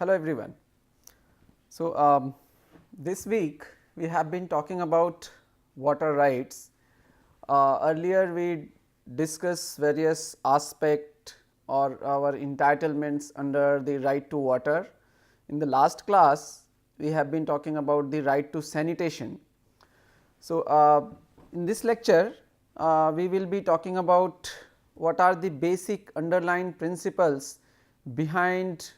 Hello everyone. So, this week we have been talking about water rights. Earlier we discussed various aspects or our entitlements under the right to water. In the last class we have been talking about the right to sanitation. So, in this lecture we will be talking about what are the basic underlying principles behind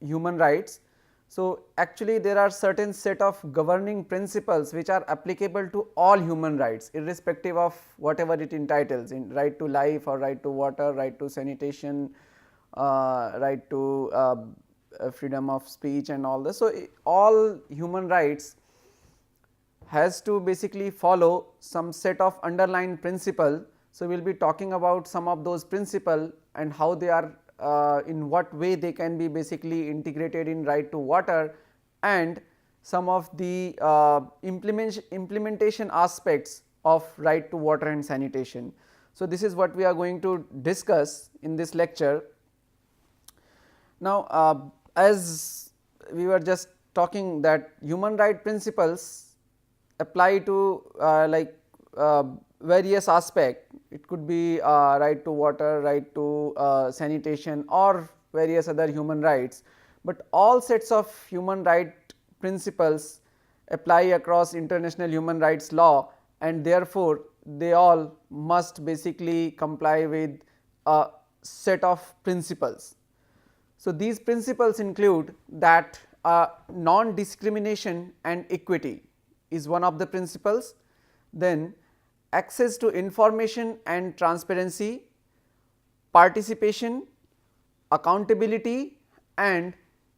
human rights. So, actually there are certain set of governing principles which are applicable to all human rights irrespective of whatever it entitles, in right to life or right to water, right to sanitation, right to freedom of speech and all this. So, all human rights has to basically follow some set of underlying principle. So, we will be talking about some of those principle and how they are in what way they can be basically integrated in right to water and some of the implementation aspects of right to water and sanitation. So, this is what we are going to discuss in this lecture. Now, as we were just talking that human right principles apply to various aspect. It could be right to water, right to sanitation or various other human rights, but all sets of human right principles apply across international human rights law, and therefore, they all must basically comply with a set of principles. So, these principles include that non-discrimination and equity is one of the principles, then access to information and transparency, participation, accountability and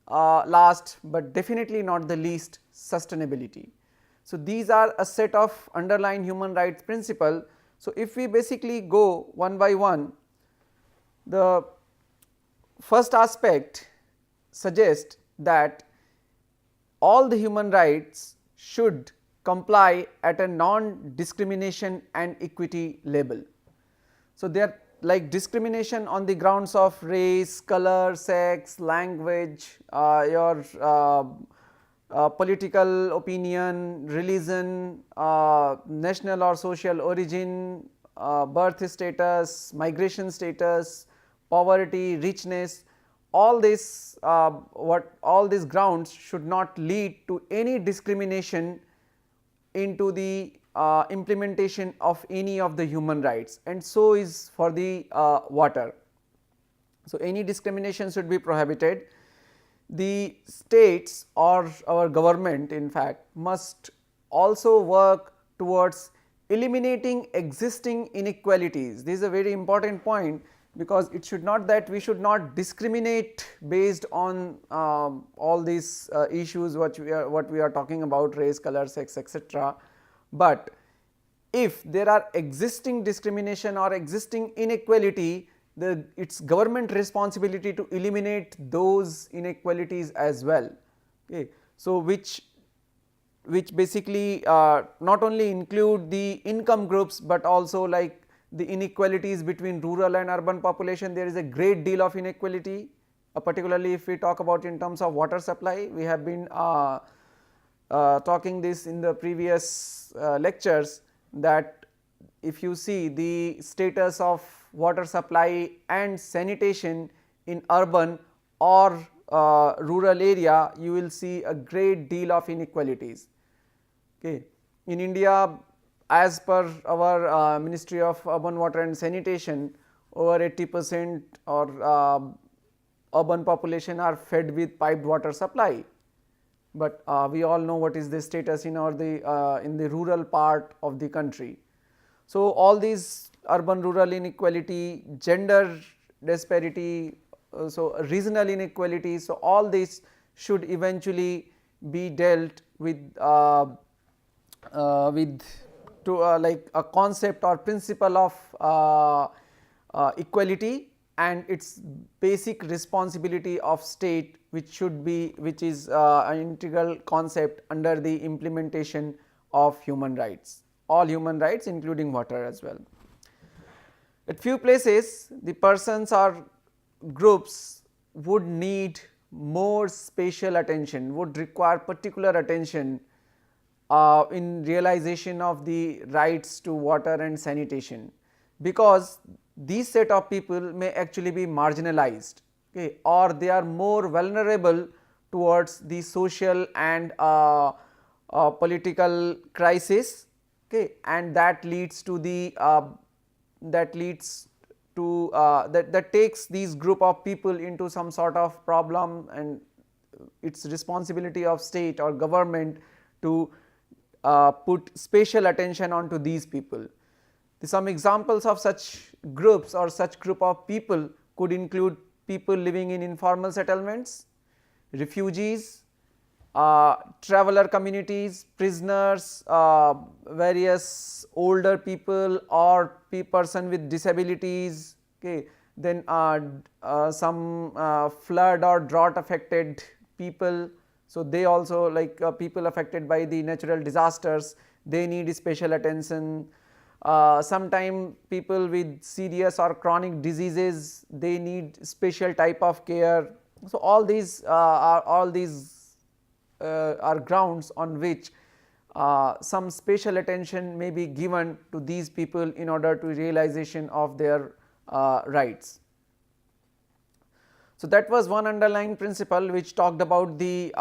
last but definitely not the least, sustainability. So, these are a set of underlying human rights principle. So, if we basically go one by one, the first aspect suggests that all the human rights should comply at a non-discrimination and equity level. So, they are like discrimination on the grounds of race, color, sex, language, your political opinion, religion, national or social origin, birth status, migration status, poverty, richness, all this all these grounds should not lead to any discrimination into the implementation of any of the human rights, and so is for the water. So, any discrimination should be prohibited. The states or our government in fact must also work towards eliminating existing inequalities. This is a very important point, because it should not that we should not discriminate based on all these issues what we are talking about, race, color, sex, etc. But if there are existing discrimination or existing inequality, it's government responsibility to eliminate those inequalities as well. Okay. So, which basically not only include the income groups, but also like the inequalities between rural and urban population. There is a great deal of inequality, particularly if we talk about in terms of water supply. We have been talking this in the previous lectures, that if you see the status of water supply and sanitation in urban or rural area, you will see a great deal of inequalities. Okay. In India, as per our Ministry of Urban Water and Sanitation, over 80% or urban population are fed with piped water supply, but we all know what is the status in the rural part of the country. So, all these urban rural inequality, gender disparity, so regional inequality, so all these should eventually be dealt with like a concept or principle of equality, and its basic responsibility of state, which is an integral concept under the implementation of human rights, all human rights including water as well. At few places the persons or groups would need more spatial attention, would require particular attention in realization of the rights to water and sanitation, because these set of people may actually be marginalized, okay, or they are more vulnerable towards the social and political crisis, okay, and that leads to the that takes these group of people into some sort of problem, and it's responsibility of state or government to put special attention onto these people. Some examples of such groups or such group of people could include people living in informal settlements, refugees, traveler communities, prisoners, various older people or person with disabilities, okay. Then some flood or drought affected people. So, they also, like people affected by the natural disasters, they need special attention. Sometime people with serious or chronic diseases, they need special type of care. So, all these are grounds on which some special attention may be given to these people in order to realization of their rights. So, that was one underlying principle which talked about the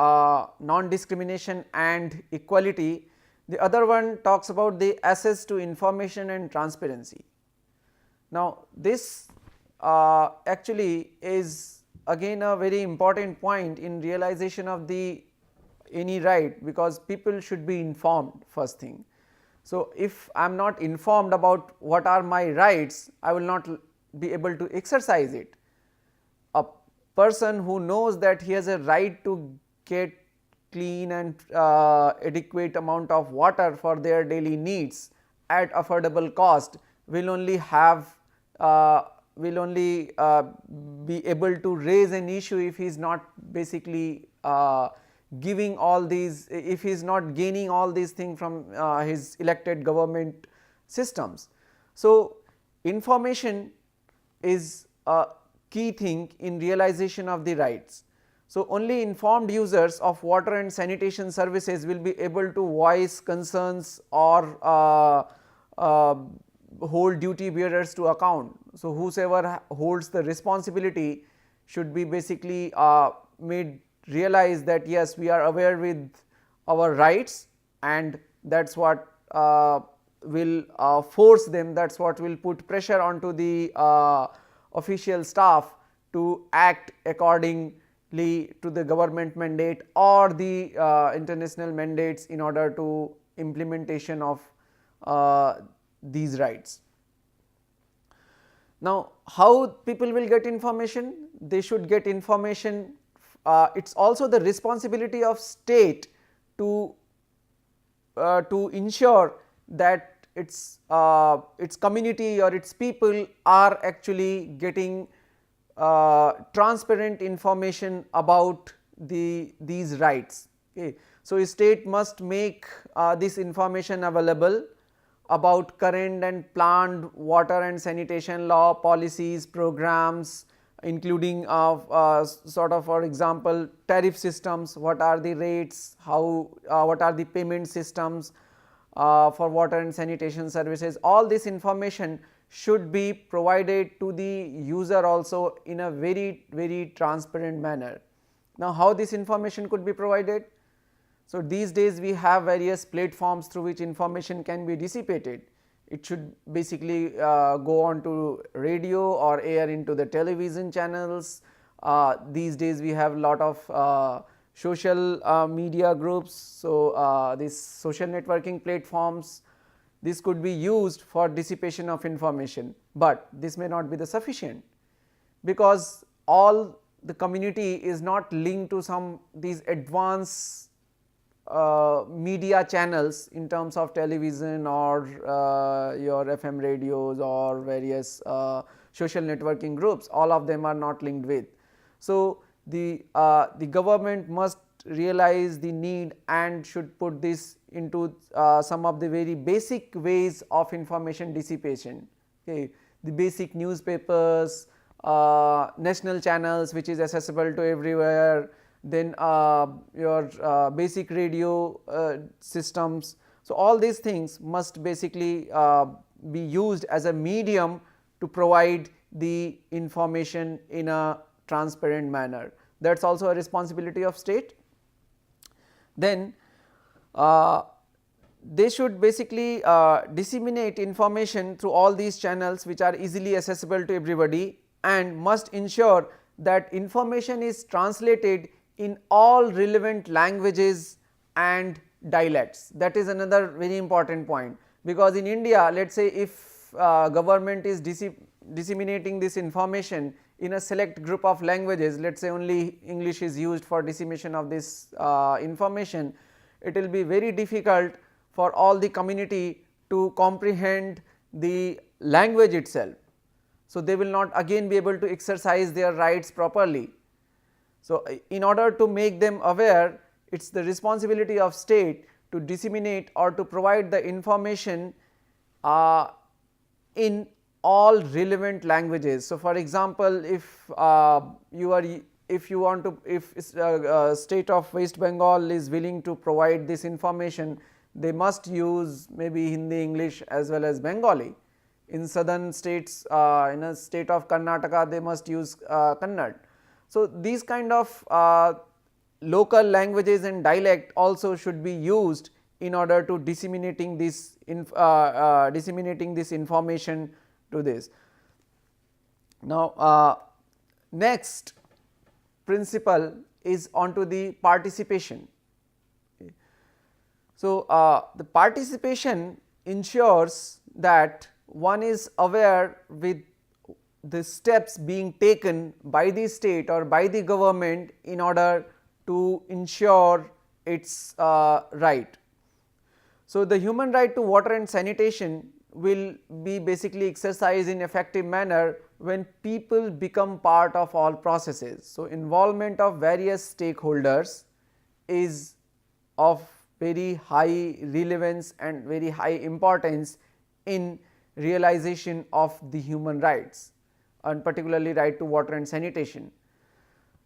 non-discrimination and equality. The other one talks about the access to information and transparency. Now, this actually is again a very important point in realization of the any right, because people should be informed first thing. So, if I am not informed about what are my rights, I will not be able to exercise it. A person who knows that he has a right to get clean and adequate amount of water for their daily needs at affordable cost will only have be able to raise an issue if he is not basically giving all these, if he is not gaining all these things from his elected government systems. So, information is a key thing in realization of the rights. So, only informed users of water and sanitation services will be able to voice concerns or hold duty bearers to account. So, whosoever holds the responsibility should be basically made realize that yes, we are aware with our rights, and that is what will force them, that is what will put pressure onto the official staff to act accordingly to the government mandate or the international mandates in order to implementation of these rights. Now, how people will get information? They should get information. It is also the responsibility of state to ensure that its community or its people are actually getting transparent information about these rights. Okay. So, a state must make this information available about current and planned water and sanitation law, policies, programs, including sort of, for example, tariff systems, what are the rates, how what are the payment systems for water and sanitation services. All this information should be provided to the user also in a very transparent manner. Now, how this information could be provided? So, these days we have various platforms through which information can be dissipated. It should basically go on to radio or air into the television channels. These days we have lot of social media groups. So, these social networking platforms, this could be used for dissipation of information, but this may not be the sufficient, because all the community is not linked to some these advanced media channels in terms of television or your FM radios or various social networking groups. All of them are not linked with. So, the government must realize the need and should put this into some of the very basic ways of information dissipation. Okay. The basic newspapers, national channels which is accessible to everywhere, then your basic radio systems. So, all these things must basically be used as a medium to provide the information in a transparent manner. That is also a responsibility of state. Then they should basically disseminate information through all these channels which are easily accessible to everybody, and must ensure that information is translated in all relevant languages and dialects. That is another very important point, because in India, let us say if government is disseminating this information in a select group of languages, let us say only English is used for dissemination of this information, it will be very difficult for all the community to comprehend the language itself. So, they will not again be able to exercise their rights properly. So, in order to make them aware, it is the responsibility of state to disseminate or to provide the information in all relevant languages. So, for example, if you want to, if state of West Bengal is willing to provide this information, they must use maybe Hindi, English as well as Bengali. In southern states, in a state of Karnataka, they must use Kannada. So, these kind of local languages and dialect also should be used in order to disseminating this information to this. Now, next principle is onto the participation. So, the participation ensures that one is aware with the steps being taken by the state or by the government in order to ensure its right. So, the human right to water and sanitation will be basically exercised in effective manner when people become part of all processes. So, involvement of various stakeholders is of very high relevance and very high importance in realization of the human rights, and particularly right to water and sanitation.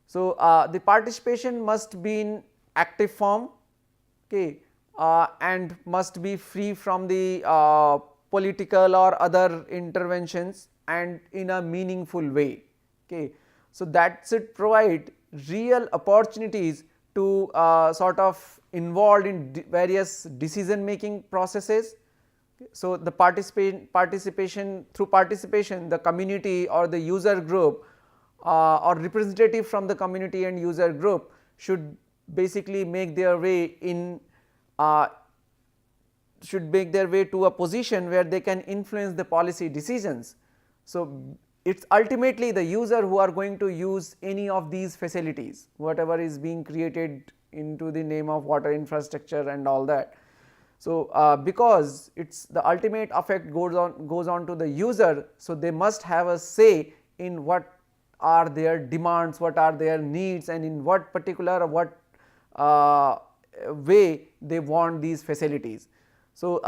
So, the participation must be in active form, okay, and must be free from the political or other interventions and in a meaningful way. Okay. So, that should provide real opportunities to sort of involved in various decision making processes. So, the participation through participation, the community or the user group or representative from the community and user group should basically make their way in to a position where they can influence the policy decisions. So, it is ultimately the user who are going to use any of these facilities, whatever is being created into the name of water infrastructure and all that. So, because it is the ultimate effect goes on to the user, so they must have a say in what are their demands, what are their needs, and in what particular way they want these facilities. So,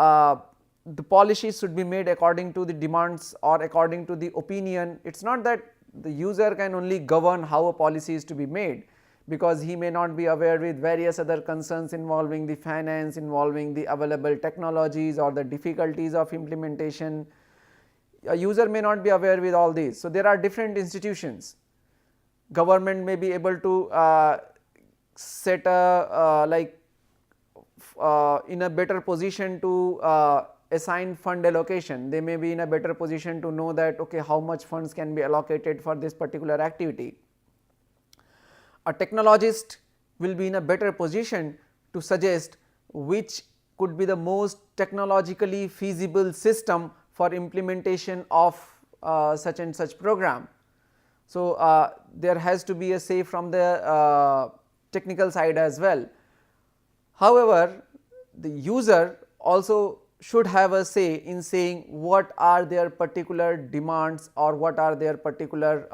the policies should be made according to the demands or according to the opinion. It is not that the user can only govern how a policy is to be made, because he may not be aware with various other concerns involving the finance, involving the available technologies or the difficulties of implementation. A user may not be aware with all these. So, there are different institutions. Government may be able to set a in a better position to assign fund allocation. They may be in a better position to know that okay, how much funds can be allocated for this particular activity. A technologist will be in a better position to suggest which could be the most technologically feasible system for implementation of such and such program. So, there has to be a say from the technical side as well. However, the user also should have a say in saying what are their particular demands or what are their particular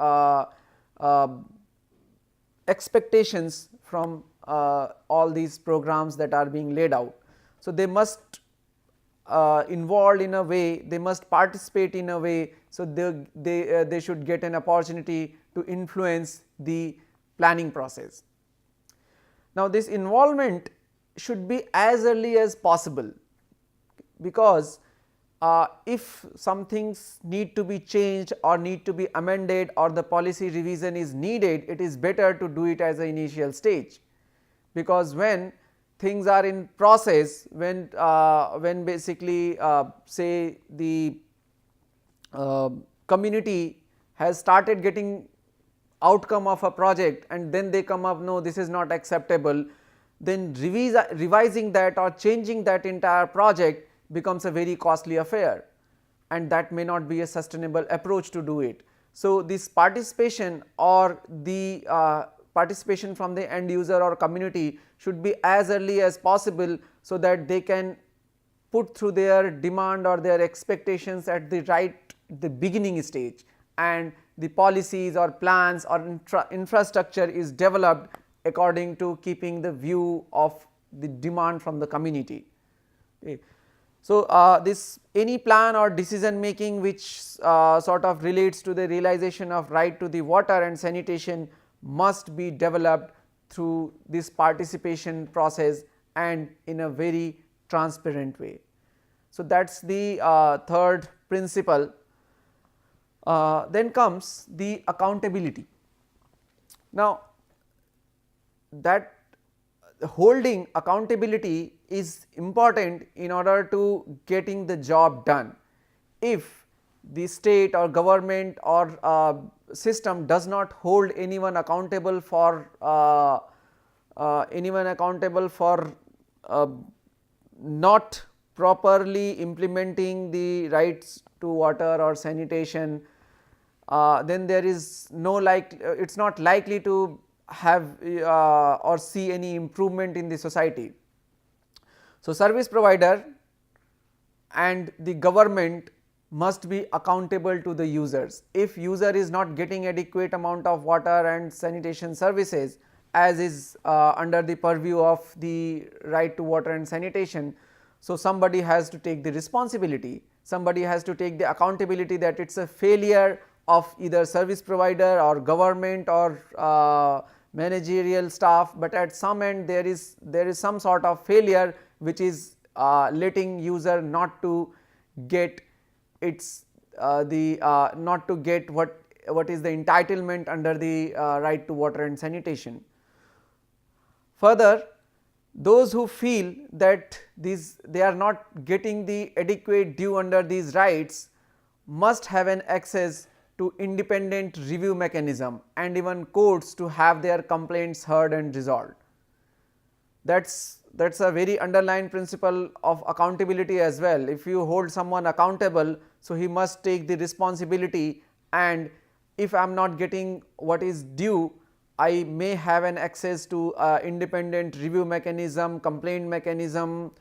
expectations from all these programs that are being laid out. So, they must involved in a way, they must participate in a way, so they should get an opportunity to influence the planning process. Now, this involvement should be as early as possible, because if some things need to be changed or need to be amended or the policy revision is needed, it is better to do it as an initial stage, because when things are in process, when basically say the community has started getting outcome of a project and then they come up, no, this is not acceptable, then revising that or changing that entire project becomes a very costly affair, and that may not be a sustainable approach to do it. So, this participation or the participation from the end user or community should be as early as possible, so that they can put through their demand or their expectations at the beginning stage, and the policies or plans or infrastructure is developed according to keeping the view of the demand from the community. Okay. So, this any plan or decision making which sort of relates to the realization of right to the water and sanitation must be developed through this participation process and in a very transparent way. So, that is the third principle. Then comes the accountability. Now, that holding accountability is important in order to getting the job done. If the state or government or system does not hold anyone accountable for not properly implementing the rights to water or sanitation, then there is no it is not likely to have or see any improvement in the society. So, service provider and the government must be accountable to the users. If user is not getting adequate amount of water and sanitation services as is under the purview of the right to water and sanitation, so somebody has to take the responsibility, somebody has to take the accountability that it is a failure of either service provider or government or managerial staff, but at some end there is some sort of failure which is letting user not to get its not to get what is the entitlement under the right to water and sanitation. Further, those who feel that they are not getting the adequate due under these rights must have an access to independent review mechanism and even courts to have their complaints heard and resolved. That is a very underlying principle of accountability as well. If you hold someone accountable, so he must take the responsibility, and if I am not getting what is due, I may have an access to independent review mechanism, complaint mechanism,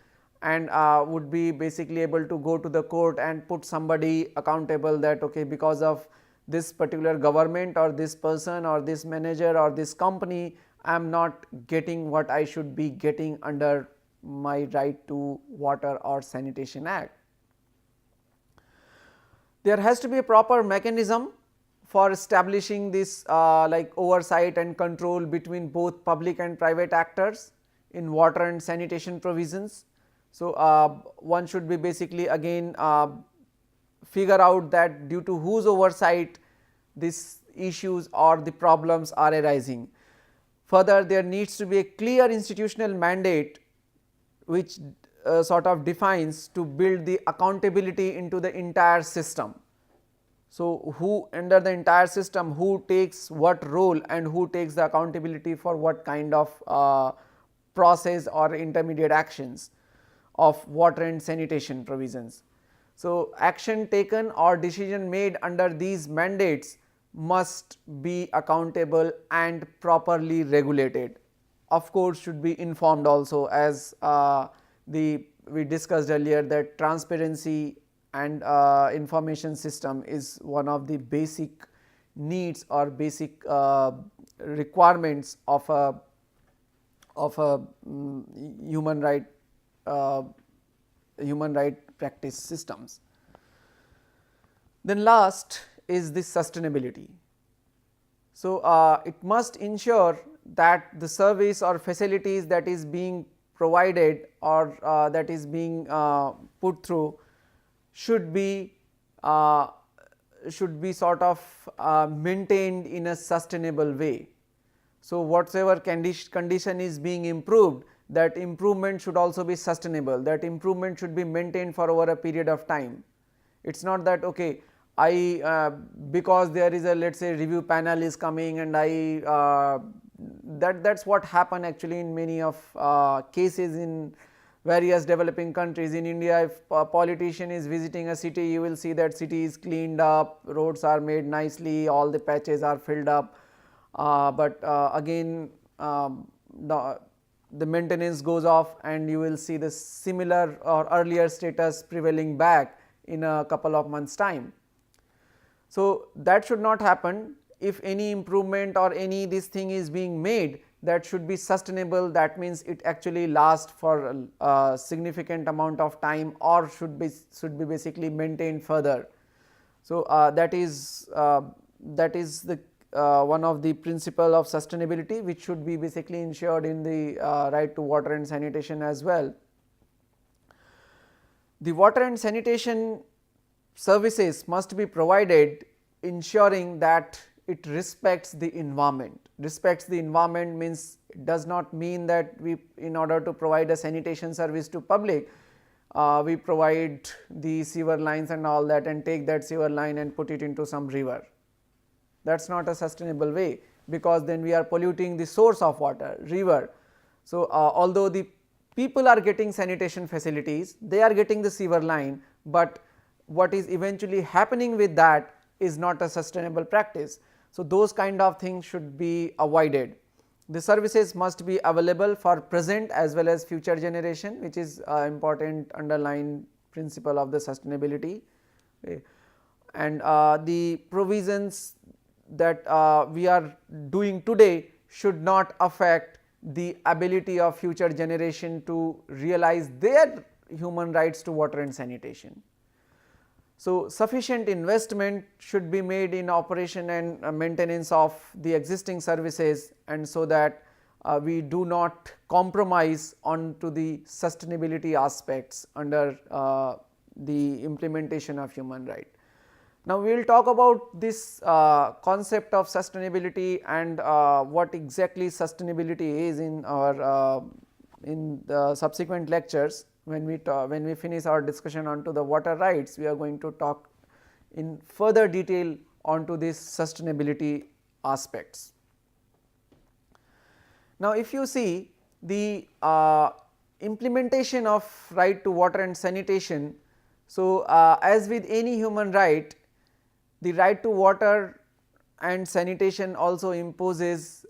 and would be basically able to go to the court and put somebody accountable that okay, because of this particular government or this person or this manager or this company, I am not getting what I should be getting under my right to water or sanitation act. There has to be a proper mechanism for establishing this like oversight and control between both public and private actors in water and sanitation provisions. So, one should be basically again figure out that due to whose oversight these issues or the problems are arising. Further, there needs to be a clear institutional mandate which sort of defines to build the accountability into the entire system. So, who under the entire system, who takes what role and who takes the accountability for what kind of process or intermediate actions of water and sanitation provisions. So, action taken or decision made under these mandates must be accountable and properly regulated. Of course, should be informed also, as we discussed earlier that transparency and information system is one of the basic needs or basic requirements of a human right human right practice systems. Then last is the sustainability. So, it must ensure that the service or facilities that is being provided or that is being put through should be sort of maintained in a sustainable way. So, whatsoever condition is being improved, that improvement should also be sustainable, that improvement should be maintained for over a period of time. It is not that okay, I because there is a, let us say, review panel is coming and I that is what happen actually in many of cases in various developing countries. In India, if a politician is visiting a city, you will see that city is cleaned up, roads are made nicely, all the patches are filled up, but again the maintenance goes off and you will see the similar or earlier status prevailing back in a couple of months time. So, that should not happen. If any improvement or any this thing is being made, that should be sustainable, that means it actually lasts for a significant amount of time or should be basically maintained further. So, that is the one of the principle of sustainability which should be basically ensured in the right to water and sanitation as well. The water and sanitation services must be provided ensuring that it respects the environment. Respects the environment means, it does not mean that we, in order to provide a sanitation service to public, we provide the sewer lines and all that and take that sewer line and put it into some river. That is not a sustainable way, because then we are polluting the source of water, river. So, although the people are getting sanitation facilities, they are getting the sewer line, but what is eventually happening with that is not a sustainable practice. So, those kind of things should be avoided. The services must be available for present as well as future generation, which is important underlying principle of the sustainability. Okay. And the provisions that we are doing today should not affect the ability of future generation to realize their human rights to water and sanitation. So, sufficient investment should be made in operation and maintenance of the existing services, and so that we do not compromise on to the sustainability aspects under the implementation of human right. Now, we will talk about this concept of sustainability and what exactly sustainability is in our in the subsequent lectures. When we finish our discussion onto the water rights, we are going to talk in further detail onto these sustainability aspects. Now, if you see the implementation of right to water and sanitation, so as with any human right, the right to water and sanitation also imposes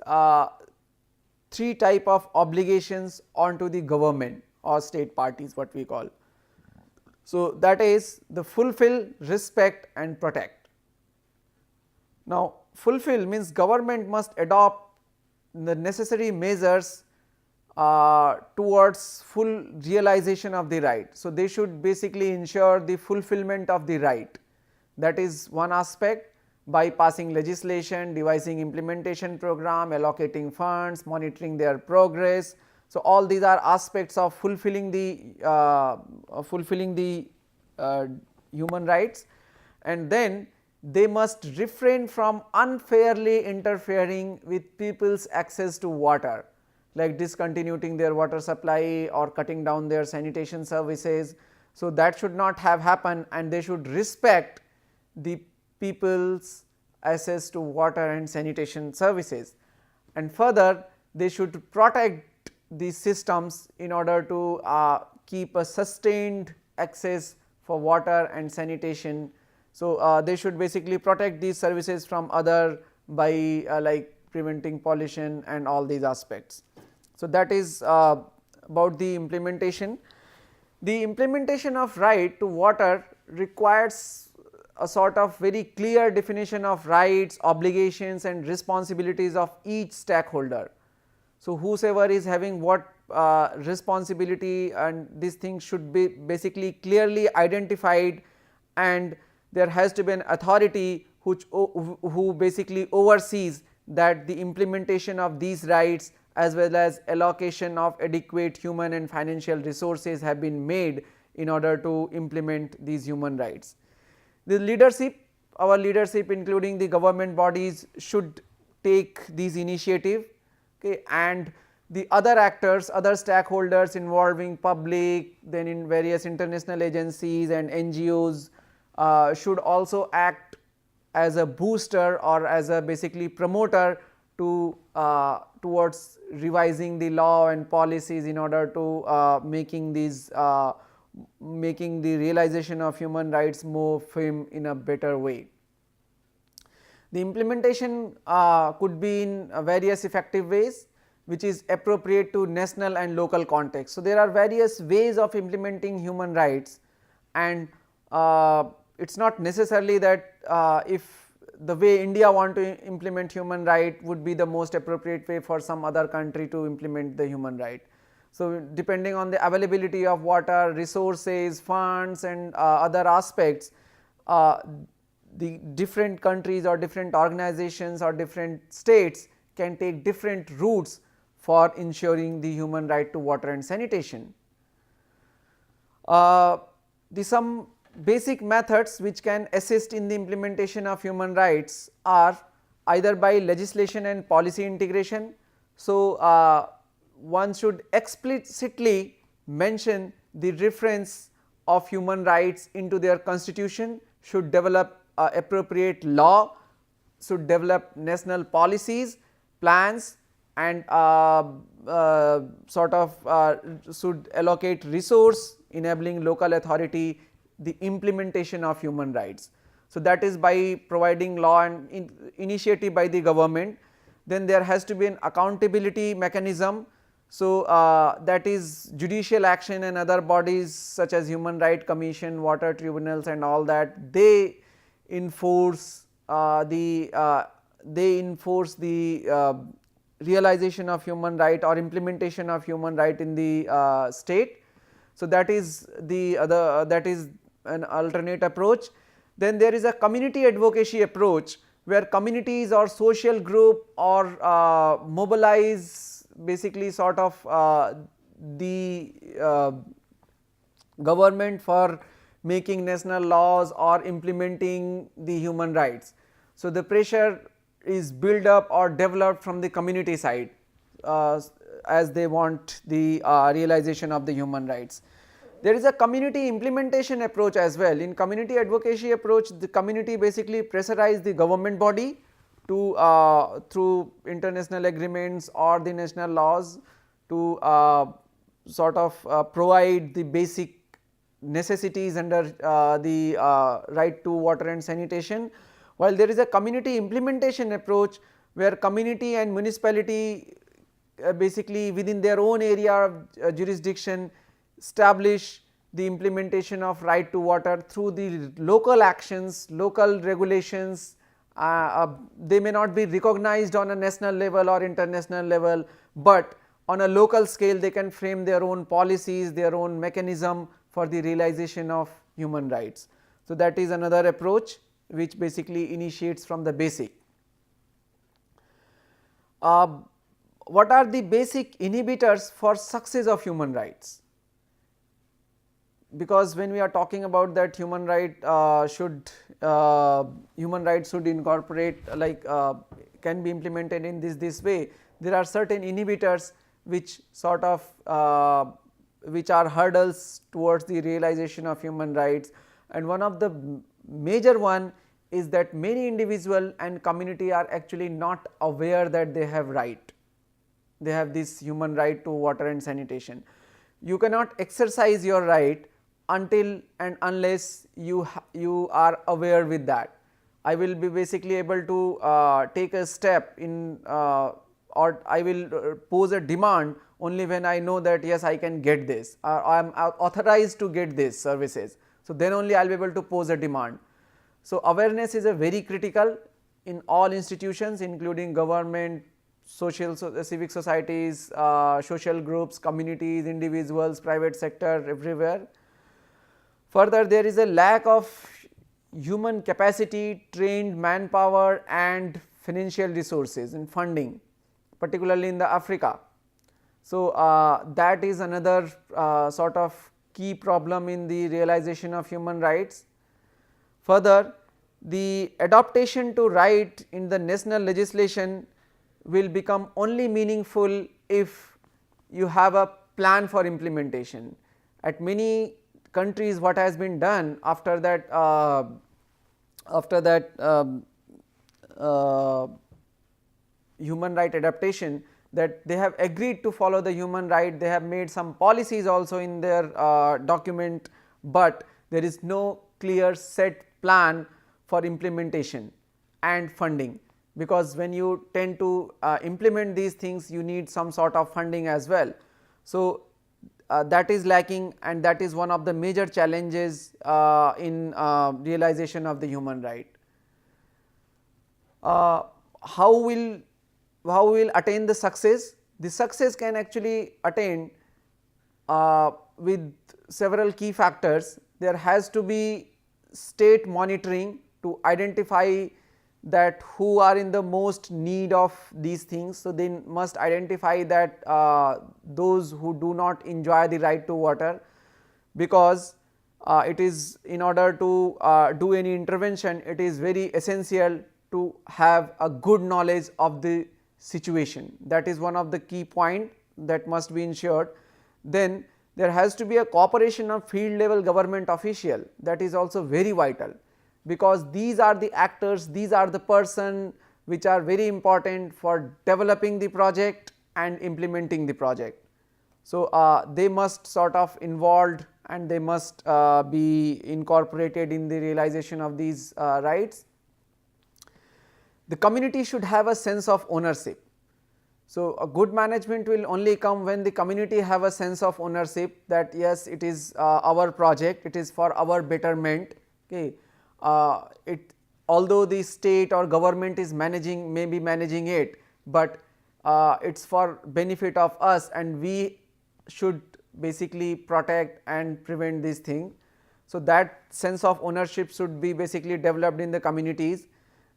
three type of obligations onto the government or state parties, what we call. So, that is the fulfill, respect and protect. Now, fulfill means government must adopt the necessary measures towards full realization of the right. So, they should basically ensure the fulfillment of the right. That is one aspect, by passing legislation, devising implementation program, allocating funds, monitoring their progress. So, all these are aspects of fulfilling the human rights, and then they must refrain from unfairly interfering with people's access to water, like discontinuing their water supply or cutting down their sanitation services. So, that should not have happened, and they should respect the people's access to water and sanitation services, and further they should protect these systems in order to keep a sustained access for water and sanitation. So, they should basically protect these services from other by like preventing pollution and all these aspects. So, that is about the implementation. The implementation of right to water requires a sort of very clear definition of rights, obligations and responsibilities of each stakeholder. So, whosoever is having what responsibility, and these things should be basically clearly identified, and there has to be an authority who basically oversees that the implementation of these rights as well as allocation of adequate human and financial resources have been made in order to implement these human rights. The leadership, our leadership including the government bodies should take these initiative, okay, and the other actors, other stakeholders involving public, then in various international agencies and NGOs should also act as a booster or as a basically promoter to towards revising the law and policies in order to making these making the realization of human rights more firm in a better way. The implementation could be in various effective ways which is appropriate to national and local context. So, there are various ways of implementing human rights, and it is not necessarily that if the way India want to implement human right would be the most appropriate way for some other country to implement the human right. So, depending on the availability of water, resources, funds and other aspects, the different countries or different organizations or different states can take different routes for ensuring the human right to water and sanitation. Some basic methods which can assist in the implementation of human rights are either by legislation and policy integration. So, one should explicitly mention the reference of human rights into their constitution, should develop appropriate law, should develop national policies, plans, and should allocate resource enabling local authority the implementation of human rights. So, that is by providing law and initiative by the government. Then there has to be an accountability mechanism. So, that is judicial action and other bodies such as Human Rights Commission, water tribunals and all that, they enforce the realization of human right or implementation of human right in the state. So, that is the other, that is an alternate approach. Then there is a community advocacy approach where communities or social group or mobilize basically sort of the government for making national laws or implementing the human rights. So, the pressure is built up or developed from the community side as they want the realization of the human rights. There is a community implementation approach as well. In community advocacy approach, the community basically pressurize the government body to through international agreements or the national laws to sort of provide the basic necessities under the right to water and sanitation, while there is a community implementation approach where community and municipality basically within their own area of jurisdiction establish the implementation of right to water through the local actions, local regulations. They may not be recognized on a national level or international level, but on a local scale they can frame their own policies, their own mechanism for the realization of human rights. So, that is another approach which basically initiates from the basic. What are the basic inhibitors for success of human rights? Because when we are talking about that human rights should incorporate like can be implemented in this way, there are certain inhibitors which sort of which are hurdles towards the realization of human rights, and one of the major one is that many individual and community are actually not aware that they have right, they have this human right to water and sanitation. You cannot exercise your right until and unless you are aware with that. I will be basically able to take a step in or I will pose a demand only when I know that yes, I can get this, I am authorized to get these services. So, then only I will be able to pose a demand. So, awareness is a very critical in all institutions including government, civic societies, social groups, communities, individuals, private sector, everywhere. Further, there is a lack of human capacity, trained manpower and financial resources and funding, particularly in the Africa. So, that is another sort of key problem in the realization of human rights. Further, the adaptation to right in the national legislation will become only meaningful if you have a plan for implementation. At many countries, what has been done after that human right adaptation, that they have agreed to follow the human right, they have made some policies also in their document, but there is no clear set plan for implementation and funding, because when you tend to implement these things, you need some sort of funding as well. So, that is lacking, and that is one of the major challenges in realization of the human right. How will attain the success? The success can actually attain with several key factors. There has to be state monitoring to identify that who are in the most need of these things. So, they must identify that those who do not enjoy the right to water, because it is, in order to do any intervention, it is very essential to have a good knowledge of the situation. That is one of the key point that must be ensured. Then there has to be a cooperation of field level government official, that is also very vital, because these are the actors, these are the person which are very important for developing the project and implementing the project. So, they must sort of involved, and they must be incorporated in the realization of these rights. The community should have a sense of ownership. So, a good management will only come when the community have a sense of ownership, that yes, it is our project, it is for our betterment. Okay. Although the state or government is managing, may be managing it, but it is for benefit of us, and we should basically protect and prevent this thing. So, that sense of ownership should be basically developed in the communities.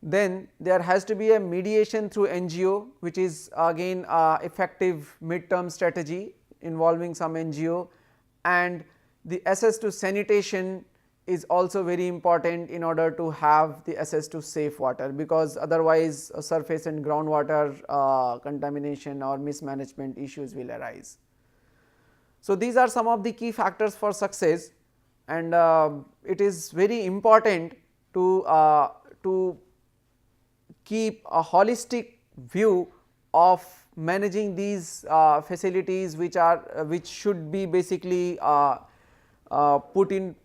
Then there has to be a mediation through NGO, which is again effective mid-term strategy involving some NGO, and the access to sanitation is also very important in order to have the access to safe water, because otherwise surface and groundwater contamination or mismanagement issues will arise. So, these are some of the key factors for success, and it is very important to keep a holistic view of managing these facilities, which should be basically put in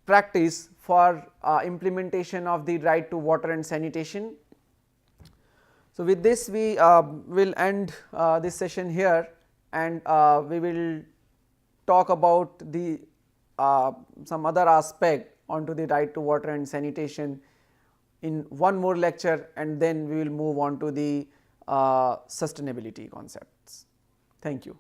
practice for implementation of the right to water and sanitation. So, with this we will end this session here, and we will talk about the some other aspect onto the right to water and sanitation in one more lecture, and then we will move on to the sustainability concepts. Thank you.